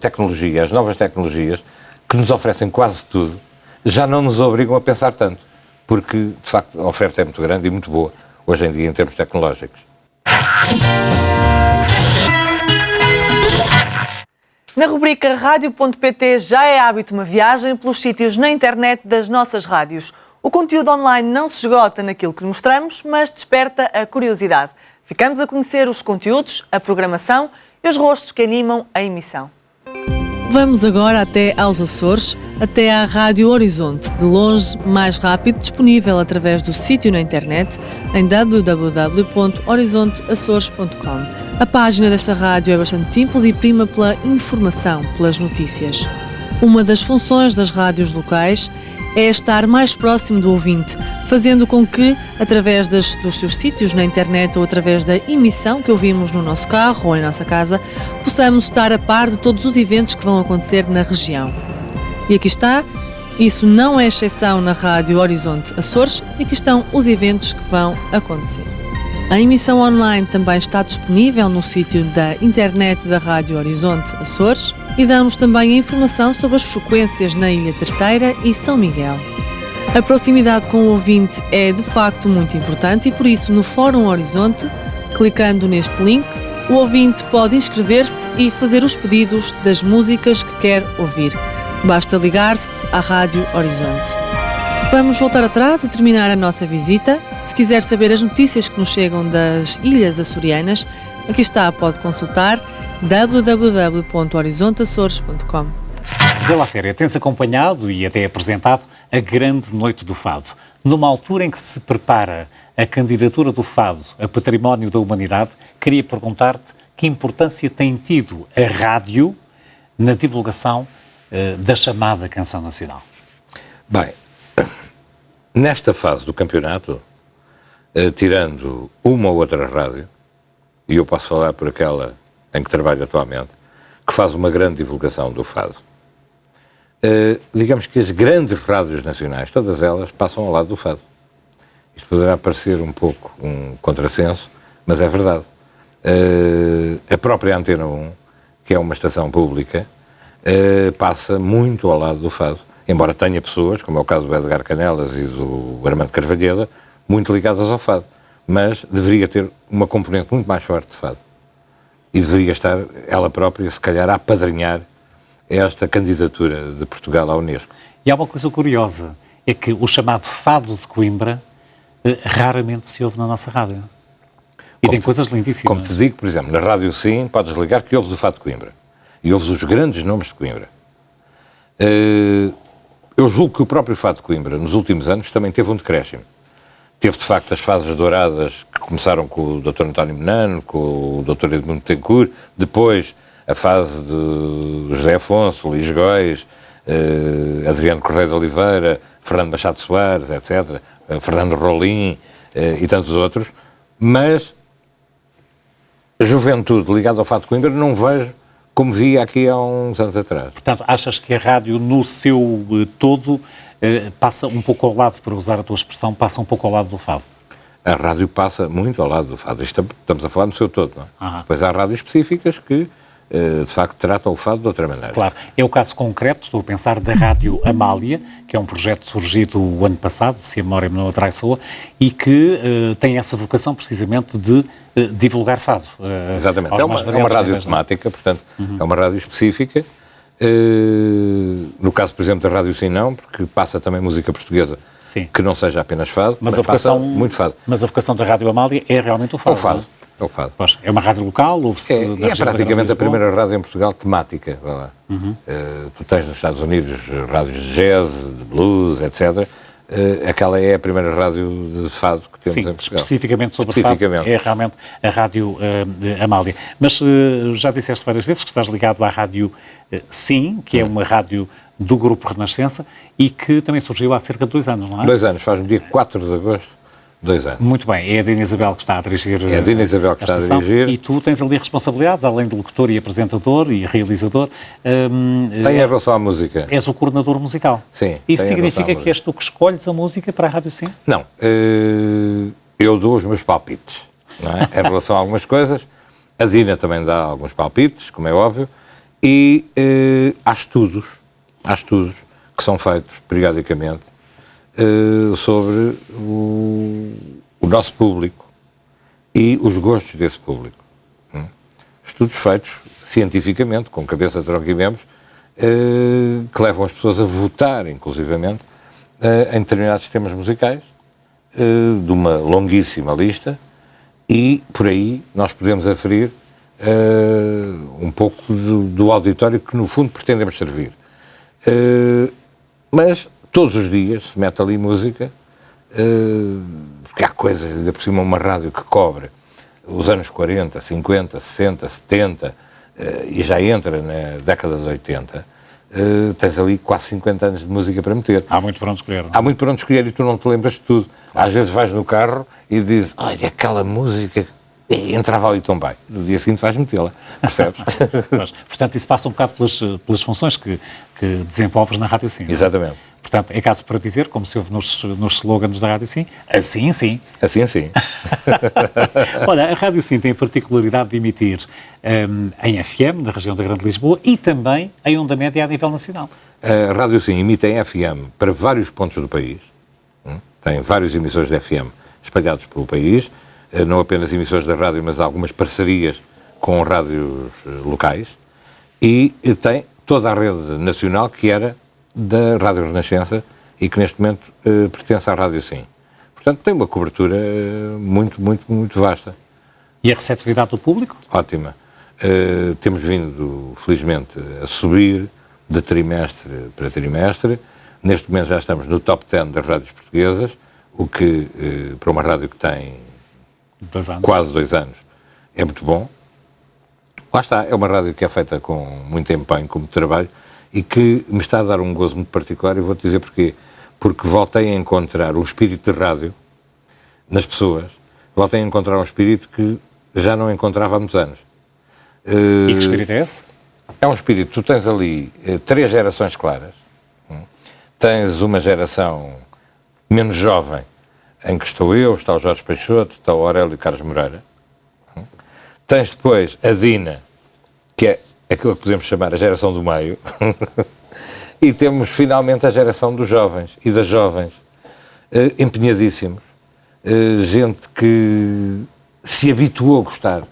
tecnologia. As novas tecnologias, que nos oferecem quase tudo, já não nos obrigam a pensar tanto. Porque, de facto, a oferta é muito grande e muito boa, hoje em dia, em termos tecnológicos. Na rubrica Rádio.pt já é hábito uma viagem pelos sítios na internet das nossas rádios. O conteúdo online não se esgota naquilo que mostramos, mas desperta a curiosidade. Ficamos a conhecer os conteúdos, a programação e os rostos que animam a emissão. Vamos agora até aos Açores, até à Rádio Horizonte, de longe, mais rápido, disponível através do sítio na internet em www.horizonteaçores.com. A página desta rádio é bastante simples e prima pela informação, pelas notícias. Uma das funções das rádios locais é estar mais próximo do ouvinte, fazendo com que, através dos seus sítios na internet ou através da emissão que ouvimos no nosso carro ou em nossa casa, possamos estar a par de todos os eventos que vão acontecer na região. E aqui está, isso não é exceção na Rádio Horizonte Açores, e aqui estão os eventos que vão acontecer. A emissão online também está disponível no sítio da internet da Rádio Horizonte Açores e dá-nos também a informação sobre as frequências na Ilha Terceira e São Miguel. A proximidade com o ouvinte é de facto muito importante e por isso no Fórum Horizonte, clicando neste link, o ouvinte pode inscrever-se e fazer os pedidos das músicas que quer ouvir. Basta ligar-se à Rádio Horizonte. Vamos voltar atrás e terminar a nossa visita. Se quiser saber as notícias que nos chegam das Ilhas Açorianas, aqui está, pode consultar www.horizonteaçores.com. Zé Laféria, tens acompanhado e até apresentado a Grande Noite do Fado. Numa altura em que se prepara a candidatura do Fado a Património da Humanidade, queria perguntar-te que importância tem tido a rádio na divulgação da chamada Canção Nacional. Bem, nesta fase do campeonato, tirando uma ou outra rádio, e eu posso falar por aquela em que trabalho atualmente, que faz uma grande divulgação do fado, digamos que as grandes rádios nacionais, todas elas, passam ao lado do fado. Isto poderá parecer um pouco um contrassenso, mas é verdade. A própria Antena 1, que é uma estação pública, passa muito ao lado do fado, embora tenha pessoas, como é o caso do Edgar Canelas e do Armando Carvalheda, muito ligadas ao fado, mas deveria ter uma componente muito mais forte de fado. E deveria estar ela própria, se calhar, a apadrinhar esta candidatura de Portugal à Unesco. E há uma coisa curiosa, é que o chamado Fado de Coimbra raramente se ouve na nossa rádio. E tem coisas lindíssimas. Como te digo, por exemplo, na Rádio Sim, podes ligar que ouves o Fado de Coimbra. E ouves os grandes nomes de Coimbra. Eu julgo que o próprio Fado de Coimbra, nos últimos anos, também teve um decréscimo. Teve, de facto, as fases douradas que começaram com o Dr. António Menano, com o Dr. Edmundo Tencourt, depois a fase de José Afonso, Luís Góis, Adriano Correia de Oliveira, Fernando Machado Soares, etc., Fernando Rolim e tantos outros, mas a juventude ligada ao Fado de Coimbra não vejo como via aqui há uns anos atrás. Portanto, achas que a rádio, no seu todo, passa um pouco ao lado, para usar a tua expressão, passa um pouco ao lado do fado? A rádio passa muito ao lado do fado. Estamos a falar no seu todo, não é? Aham. Depois há rádios específicas que de facto, tratam o fado de outra maneira. Claro. É o caso concreto, estou a pensar, da Rádio Amália, que é um projeto surgido o ano passado, se a memória me não atraiçoa, e que tem essa vocação precisamente de divulgar fado. Exatamente. É uma rádio temática, portanto, é uma rádio específica. No caso, por exemplo, da Rádio Sim, não, porque passa também música portuguesa, sim, que não seja apenas fado, mas passa muito fado. Mas a vocação da Rádio Amália é realmente o fado. É o fado. É o fado. Pois, é uma rádio local? É praticamente a primeira rádio em Portugal temática. Vai lá. Tu tens nos Estados Unidos rádios de jazz, de blues, etc. Aquela é a primeira rádio de fado que temos em Portugal. Especificamente sobre fado, é realmente a Rádio Amália. Mas já disseste várias vezes que estás ligado à Rádio Sim, que é uma rádio do Grupo Renascença e que também surgiu há cerca de 2 anos, não é? 2 anos, faz no dia 4 de agosto. 2 anos. Muito bem, é a Dina Isabel que está a dirigir. É a Dina Isabel que está a dirigir. E tu tens ali responsabilidades, além de locutor e apresentador e realizador. Tem em relação à música. És o coordenador musical. Sim. Isso significa que és tu que escolhes a música para a Rádio Sim? Não. Eu dou os meus palpites, não é? Em relação a algumas coisas. A Dina também dá alguns palpites, como é óbvio. E há estudos que são feitos periodicamente sobre o nosso público e os gostos desse público. Estudos feitos cientificamente, com cabeça, tronco e membros, que levam as pessoas a votar, inclusivamente, em determinados temas musicais, de uma longuíssima lista, e por aí nós podemos aferir um pouco do auditório que, no fundo, pretendemos servir. Mas todos os dias se mete ali música, porque há coisas, ainda por cima uma rádio que cobre os anos 40, 50, 60, 70, e já entra na década de 80, tens ali quase 50 anos de música para meter. Há muito para onde escolher. Não? Há muito para onde escolher e tu não te lembras de tudo. Às vezes vais no carro e dizes, olha, aquela música entrava ali tão bem. No dia seguinte vais metê-la, percebes? Portanto, isso passa um bocado pelas funções que desenvolves na Rádio Sim. Exatamente. Portanto, é caso para dizer, como se ouve nos slogans da Rádio Sim, assim sim. Assim sim. Olha, a Rádio Sim tem a particularidade de emitir em FM, na região da Grande Lisboa, e também em onda média a nível nacional. A Rádio Sim emite em FM para vários pontos do país. Tem vários emissores de FM espalhados pelo país, não apenas emissores da rádio, mas algumas parcerias com rádios locais, e tem toda a rede nacional que era da Rádio Renascença e que neste momento pertence à Rádio Sim. Portanto, tem uma cobertura muito, muito, muito vasta. E a receptividade do público? Ótima. Temos vindo, felizmente, a subir de trimestre para trimestre. Neste momento já estamos no top 10 das rádios portuguesas, o que, para uma rádio que tem quase 2 anos, é muito bom. Lá está, é uma rádio que é feita com muito empenho, com muito trabalho, e que me está a dar um gozo muito particular, e vou-te dizer porquê. Porque voltei a encontrar um espírito de rádio nas pessoas, voltei a encontrar um espírito que já não encontrava há muitos anos. E que espírito é esse? É um espírito, tu tens ali 3 gerações claras, tens uma geração menos jovem, em que estou eu, está o Jorge Peixoto, está o Aurélio Carlos Moreira, tens depois a Dina, que é aquilo que podemos chamar a geração do meio, e temos finalmente a geração dos jovens e das jovens, empenhadíssimos, gente que se habituou a gostar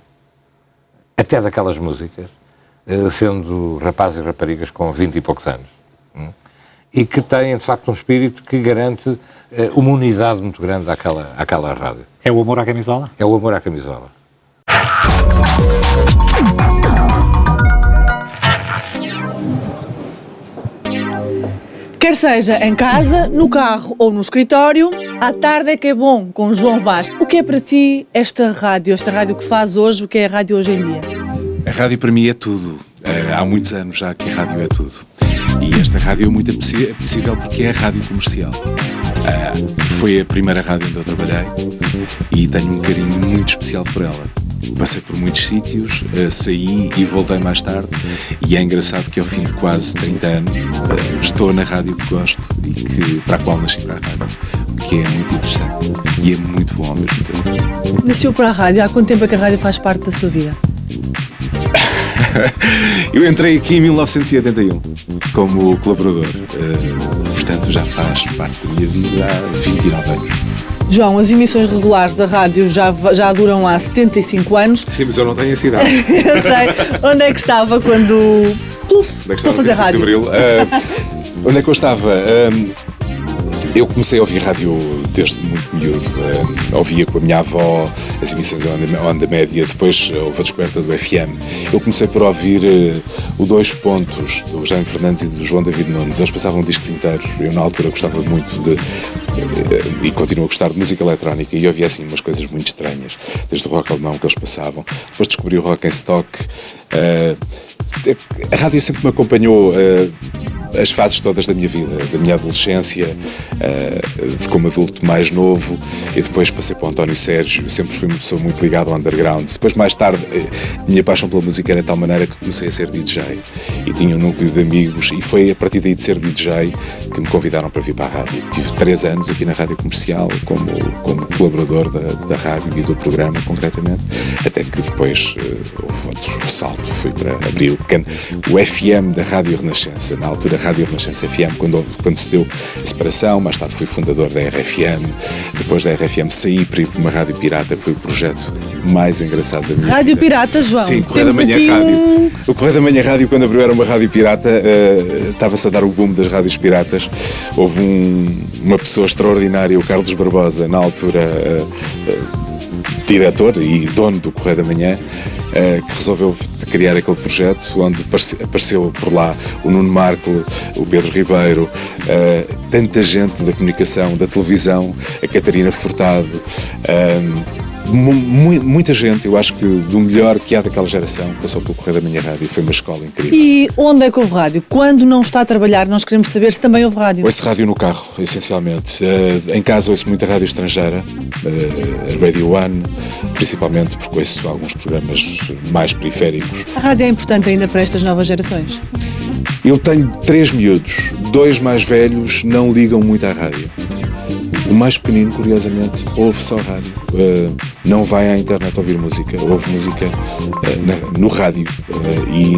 até daquelas músicas, sendo rapazes e raparigas com 20 e poucos anos, e que têm de facto um espírito que garante uma unidade muito grande àquela rádio. É o amor à camisola? É o amor à camisola. Quer seja em casa, no carro ou no escritório, à tarde é que é bom com João Vaz. O que é para ti esta rádio que faz hoje, o que é a rádio hoje em dia? A rádio para mim é tudo. Há muitos anos já que a rádio é tudo. E esta rádio é muito apetecível porque é a rádio comercial. Foi a primeira rádio onde eu trabalhei e tenho um carinho muito especial por ela. Passei por muitos sítios, saí e voltei mais tarde, e é engraçado que ao fim de quase 30 anos estou na rádio que gosto e para a qual nasci para a rádio, o que é muito interessante e é muito bom ao mesmo tempo. Nasceu para a rádio, há quanto tempo é que a rádio faz parte da sua vida? Eu entrei aqui em 1981 como colaborador. Portanto, já faz parte da minha vida há 29 anos. João, as emissões regulares da rádio já duram há 75 anos. Sim, mas eu não tenho essa idade. Eu sei. Onde é que estava quando... estou a fazer rádio. Onde é que eu estava? Eu comecei a ouvir rádio desde muito miúdo. Ouvia com a minha avó as emissões onda média, depois houve a descoberta do FM. Eu comecei por ouvir o Dois Pontos, do Jaime Fernandes e do João David Nunes. Eles passavam discos inteiros. Eu, na altura, gostava muito e continuo a gostar de música eletrónica, e ouvia assim umas coisas muito estranhas, desde o rock alemão que eles passavam. Depois descobri o rock em stock. A rádio sempre me acompanhou as fases todas da minha vida, da minha adolescência, de como adulto mais novo, e depois passei para o António Sérgio. Eu sempre fui uma pessoa muito ligada ao underground. Depois, mais tarde, minha paixão pela música era de tal maneira que comecei a ser DJ, e tinha um núcleo de amigos, e foi a partir daí de ser DJ que me convidaram para vir para a rádio. Tive 3 anos aqui na Rádio Comercial como colaborador da rádio e do programa, concretamente, até que depois houve outro salto. Fui para abrir o FM da Rádio Renascença, na altura Rádio Renascença FM, quando se deu a separação. Mais tarde fui fundador da RFM. Depois da RFM saí para ir para uma rádio pirata, que foi o projeto mais engraçado da minha Rádio vida. Pirata, João. Sim, Correio da Temos Manhã aqui Rádio. O Correio da Manhã Rádio, quando abriu, era uma rádio pirata. Estava-se a dar o boom das rádios piratas. Houve uma pessoa extraordinária, o Carlos Barbosa, na altura diretor e dono do Correio da Manhã, que resolveu criar aquele projeto, onde apareceu por lá o Nuno Marco, o Pedro Ribeiro, tanta gente da comunicação, da televisão, a Catarina Furtado, muita gente. Eu acho que do melhor que há daquela geração passou pelo Correio da Manhã Rádio. Foi uma escola incrível. E onde é que houve rádio? Quando não está a trabalhar, nós queremos saber se também houve rádio. Ouço rádio no carro, essencialmente. Em casa ouço muita rádio estrangeira, a Radio One, principalmente porque ouço alguns programas mais periféricos. A rádio é importante ainda para estas novas gerações? Eu tenho 3 miúdos, 2 mais velhos não ligam muito à rádio. O mais pequenino, curiosamente, ouve só rádio. Não vai à internet ouvir música, ouve música no rádio. E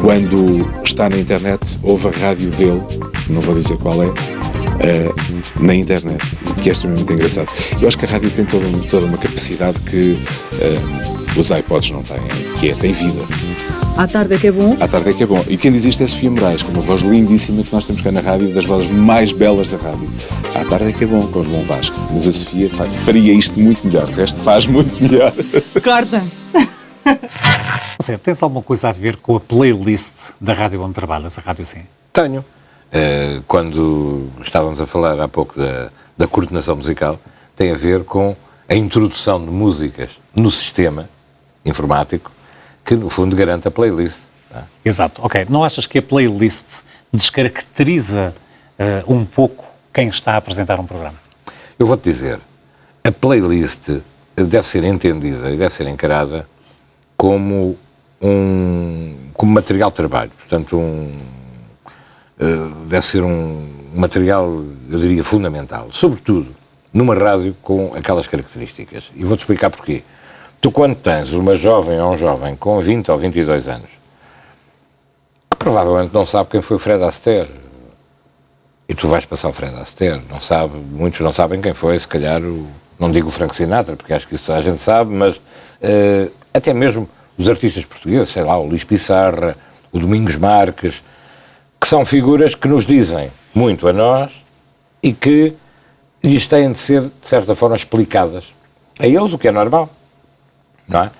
quando está na internet, ouve a rádio dele, não vou dizer qual é, na internet, o que é extremamente engraçado. Eu acho que a rádio tem toda uma capacidade que os iPods não têm, que tem vida. À tarde é que é bom? À tarde é que é bom. E quem diz isto é Sofia Moraes, com uma voz lindíssima que nós temos cá na rádio, das vozes mais belas da rádio. À tarde é que é bom, com o João Vasco. Mas a Sofia faria isto muito melhor, o resto faz muito melhor. Corta! Você, tens alguma coisa a ver com a playlist da rádio onde trabalhas, a Rádio Sim? Tenho. Quando estávamos a falar há pouco da coordenação musical, tem a ver com a introdução de músicas no sistema informático, que no fundo garante a playlist. Não é? Exato, ok. Não achas que a playlist descaracteriza um pouco quem está a apresentar um programa? Eu vou-te dizer, a playlist deve ser entendida e deve ser encarada como como material de trabalho. Portanto, deve ser um material, eu diria, fundamental. Sobretudo numa rádio com aquelas características. E vou-te explicar porquê. Tu, quando tens uma jovem ou um jovem com 20 ou 22 anos, que provavelmente não sabe quem foi o Fred Astaire, e tu vais passar o Fred Astaire, muitos não sabem quem foi, se calhar, não digo o Frank Sinatra, porque acho que isso toda a gente sabe, mas até mesmo os artistas portugueses, sei lá, o Luís Pissarra, o Domingos Marques, que são figuras que nos dizem muito a nós e que lhes têm de ser, de certa forma, explicadas a eles, o que é normal. Não é?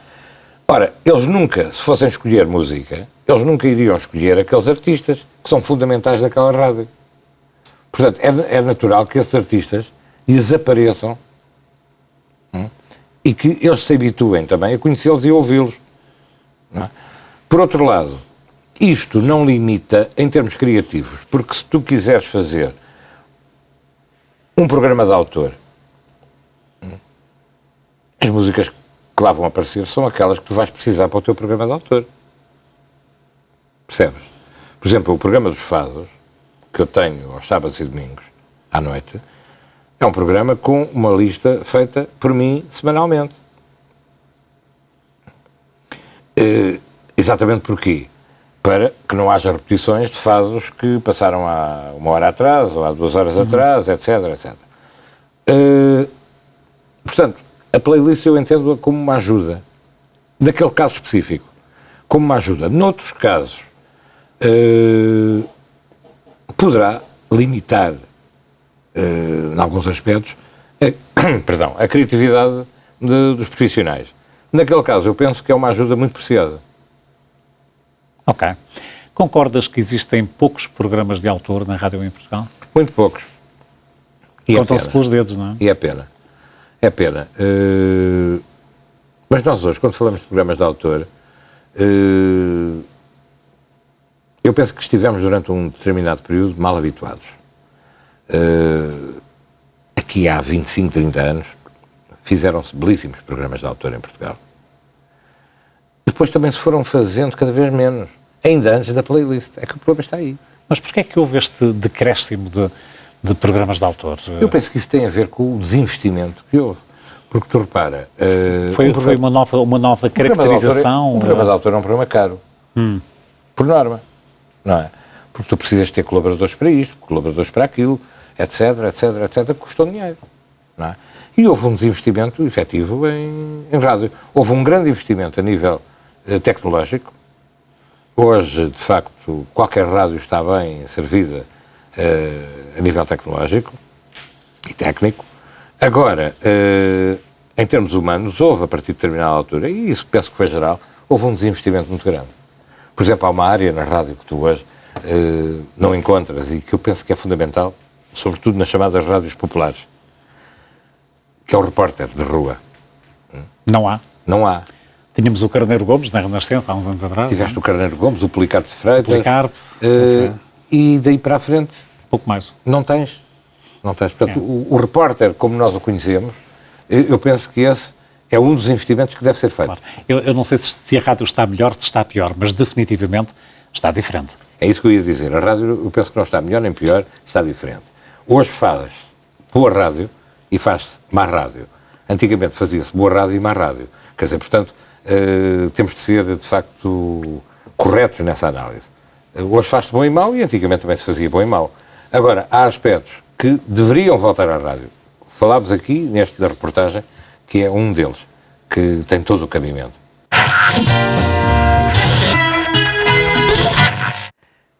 Ora, eles nunca, se fossem escolher música, eles nunca iriam escolher aqueles artistas que são fundamentais daquela rádio. Portanto, é natural que esses artistas lhes apareçam e que eles se habituem também a conhecê-los e ouvi-los. Não é? Por outro lado, isto não limita em termos criativos, porque se tu quiseres fazer um programa de autor, as músicas que lá vão aparecer são aquelas que tu vais precisar para o teu programa de autor. Percebes? Por exemplo, o programa dos fados, que eu tenho aos sábados e domingos, à noite, é um programa com uma lista feita por mim semanalmente. Exatamente porquê? Para que não haja repetições de fados que passaram há 1 hora atrás, ou há 2 horas atrás, etc, etc. Portanto, a playlist eu entendo-a como uma ajuda, naquele caso específico, como uma ajuda. Noutros casos, poderá limitar, em alguns aspectos, a criatividade dos profissionais. Naquele caso, eu penso que é uma ajuda muito preciosa. Ok. Concordas que existem poucos programas de autor na rádio em Portugal? Muito poucos. Contam-se pelos dedos, não é? E é pena. É pena. Mas nós hoje, quando falamos de programas de autor, eu penso que estivemos durante um determinado período mal habituados. Aqui há 25, 30 anos, fizeram-se belíssimos programas de autor em Portugal. Depois também se foram fazendo cada vez menos, ainda antes da playlist. É que o problema está aí. Mas porquê é que houve este decréscimo de programas de autor? Eu penso que isso tem a ver com o desinvestimento que houve. Porque tu repara... Foi uma nova caracterização... Um programa de autor é um programa caro. Por norma. Não é? Porque tu precisas ter colaboradores para isto, colaboradores para aquilo, etc, etc, etc, que custam dinheiro. Não é? E houve um desinvestimento efetivo em rádio. Houve um grande investimento a nível tecnológico. Hoje, de facto, qualquer rádio está bem servida a nível tecnológico e técnico. Agora, em termos humanos, houve, a partir de determinada altura, e isso penso que foi geral, houve um desinvestimento muito grande. Por exemplo, há uma área na rádio que tu hoje não encontras e que eu penso que é fundamental, sobretudo nas chamadas rádios populares, que é o repórter de rua. Não há? Não há. Tínhamos o Carneiro Gomes, na Renascença, há uns anos atrás. Tiveste o Carneiro Gomes, o Policarpo de Freitas. Policarpo. E daí para a frente... Pouco mais. Não tens. Portanto, o repórter, como nós o conhecemos, eu penso que esse é um dos investimentos que deve ser feito. Claro. Eu não sei se a rádio está melhor, se está pior, mas definitivamente está diferente. É isso que eu ia dizer. A rádio, eu penso que não está melhor nem pior, está diferente. Hoje faz boa rádio e faz-se má rádio. Antigamente fazia-se boa rádio e má rádio. Quer dizer, portanto, temos de ser, de facto, corretos nessa análise. Hoje faz-se bom e mau e antigamente também se fazia bom e mau. Agora, há aspectos que deveriam voltar à rádio. Falámos aqui, neste da reportagem, que é um deles, que tem todo o cabimento.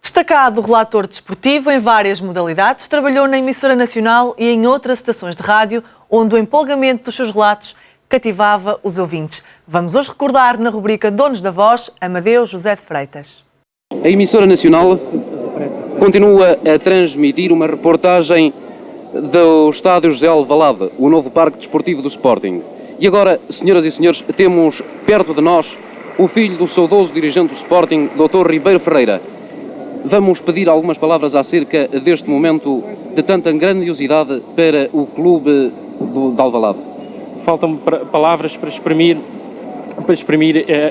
Destacado relator desportivo em várias modalidades, trabalhou na emissora nacional e em outras estações de rádio, onde o empolgamento dos seus relatos cativava os ouvintes. Vamos hoje recordar na rubrica Donos da Voz, Amadeu José de Freitas. A emissora nacional continua a transmitir uma reportagem do estádio José Alvalade, o novo parque desportivo do Sporting. E agora, senhoras e senhores, temos perto de nós o filho do saudoso dirigente do Sporting, Dr. Ribeiro Ferreira. Vamos pedir algumas palavras acerca deste momento de tanta grandiosidade para o clube de Alvalade. Faltam palavras para exprimir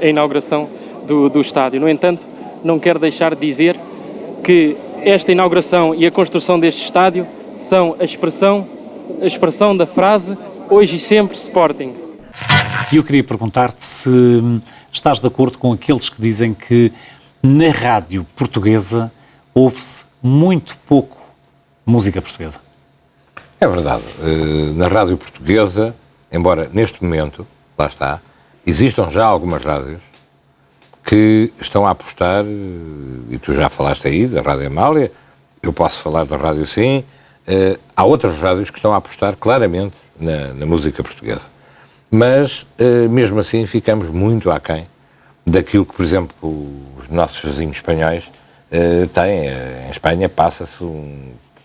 a inauguração do estádio. No entanto, não quero deixar de dizer que esta inauguração e a construção deste estádio são a expressão da frase hoje e sempre Sporting. E eu queria perguntar-te se estás de acordo com aqueles que dizem que na rádio portuguesa ouve-se muito pouco música portuguesa. É verdade. Na rádio portuguesa, embora neste momento, lá está, existam já algumas rádios que estão a apostar, e tu já falaste aí da Rádio Amália, eu posso falar da Rádio Sim, há outras rádios que estão a apostar claramente na música portuguesa. Mas, mesmo assim, ficamos muito aquém daquilo que, por exemplo, os nossos vizinhos espanhóis têm. Em Espanha passa-se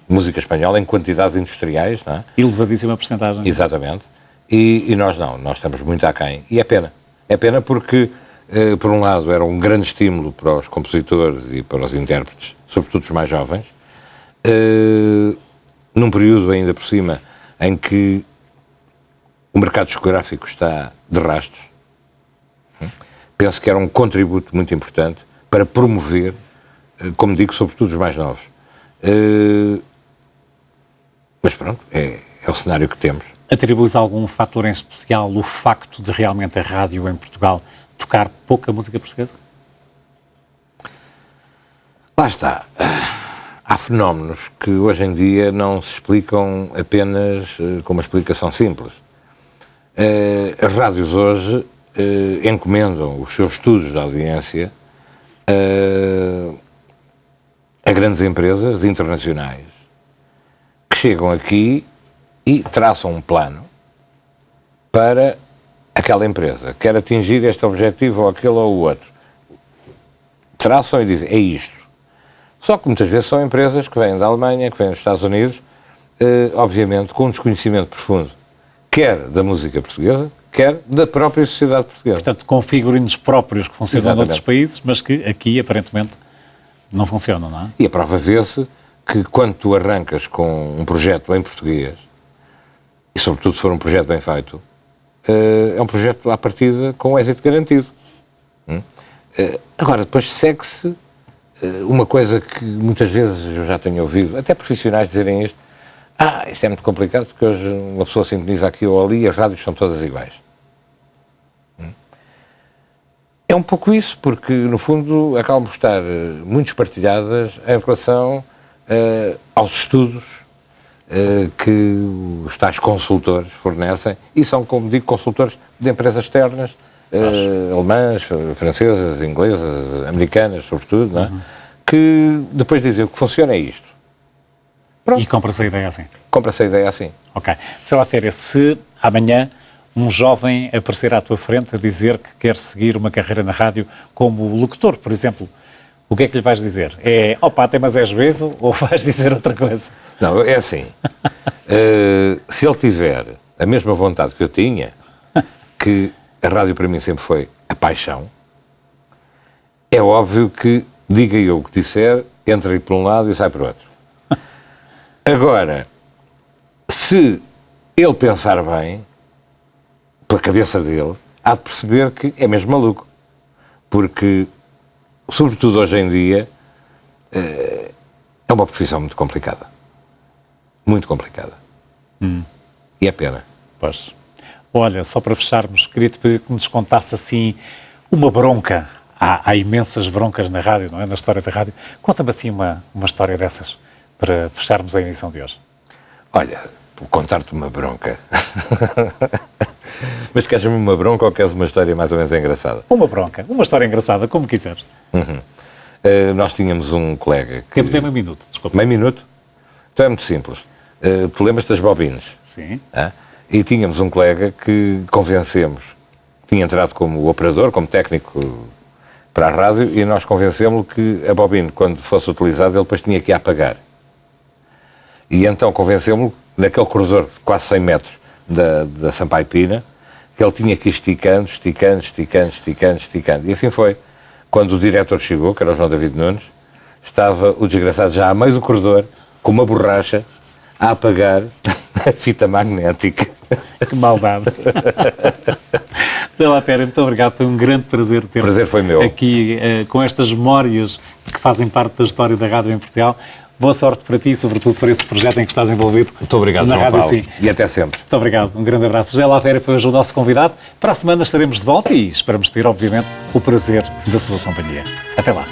música espanhola em quantidades industriais, não é? Elevadíssima porcentagem. Exatamente. E nós não, nós estamos muito aquém. E é pena. É pena porque, por um lado, era um grande estímulo para os compositores e para os intérpretes, sobretudo os mais jovens, num período ainda por cima em que o mercado discográfico está de rastros. Penso que era um contributo muito importante para promover, como digo, sobretudo os mais novos. Mas pronto, é o cenário que temos. Atribuis algum fator em especial o facto de realmente a rádio em Portugal tocar pouca música portuguesa? Lá está. Há fenómenos que hoje em dia não se explicam apenas com uma explicação simples. As rádios hoje encomendam os seus estudos de audiência a grandes empresas internacionais que chegam aqui e traçam um plano para aquela empresa. Quer atingir este objetivo ou aquele ou o outro. Traçam e dizem, é isto. Só que muitas vezes são empresas que vêm da Alemanha, que vêm dos Estados Unidos, obviamente com um desconhecimento profundo, quer da música portuguesa, quer da própria sociedade portuguesa. Portanto, com figurinos próprios que funcionam Exatamente. noutros países, mas que aqui, aparentemente, não funcionam, não é? E a prova vê-se que quando tu arrancas com um projeto em português, e sobretudo se for um projeto bem feito, é um projeto à partida com êxito garantido. Agora, depois segue-se uma coisa que muitas vezes eu já tenho ouvido, até profissionais dizerem isto, isto é muito complicado porque hoje uma pessoa sintoniza aqui ou ali e as rádios são todas iguais. É um pouco isso, porque no fundo acabam por estar muito espartilhadas em relação aos estudos que os tais consultores fornecem, e são, como digo, consultores de empresas externas, alemãs, francesas, inglesas, americanas, sobretudo, não é? Que depois dizem o que funciona é isto. Pronto. E compra-se a ideia assim. Compra-se a ideia assim. Ok. Sr. Laféria, se amanhã um jovem aparecer à tua frente a dizer que quer seguir uma carreira na rádio como locutor, por exemplo, o que é que lhe vais dizer? Tem mas és beso, ou vais dizer outra coisa? Não, é assim. Se ele tiver a mesma vontade que eu tinha, que a rádio para mim sempre foi a paixão, é óbvio que, diga eu o que disser, entra aí por um lado e sai por outro. Agora, se ele pensar bem, pela cabeça dele, há de perceber que é mesmo maluco. Porque, sobretudo hoje em dia, é uma profissão muito complicada. Muito complicada. E é pena. Pois. Olha, só para fecharmos, queria-te pedir que nos contasse assim uma bronca. Há imensas broncas na rádio, não é? Na história da rádio. Conta-me assim uma história dessas para fecharmos a emissão de hoje. Olha, vou contar-te uma bronca. Mas queres-me uma bronca ou queres uma história mais ou menos engraçada? Uma bronca, uma história engraçada, como quiseres. Nós tínhamos um colega que... Temos meio minuto, desculpa. Meio minuto? Então é muito simples. Tu lembras das bobines? Sim. E tínhamos um colega que convencemos, tinha entrado como operador, como técnico para a rádio, e nós convencemos-lo que a bobine, quando fosse utilizada, ele depois tinha que a apagar. E então convencemos-lo, naquele corredor de quase 100 metros da Sampaio Pina, que ele tinha que ir esticando. E assim foi. Quando o diretor chegou, que era o João David Nunes, estava o desgraçado já a meio do corredor, com uma borracha, a apagar a fita magnética. Que maldade. Sr. Laféria, muito obrigado, foi um grande prazer ter Prazer foi meu. aqui com estas memórias que fazem parte da história da rádio em Portugal. Boa sorte para ti e sobretudo para esse projeto em que estás envolvido. Muito obrigado, na João rádio, Paulo. sim. E até sempre. Muito obrigado, um grande abraço. José Laféria foi hoje o nosso convidado. Para a semana estaremos de volta e esperamos ter, obviamente, o prazer da sua companhia. Até lá.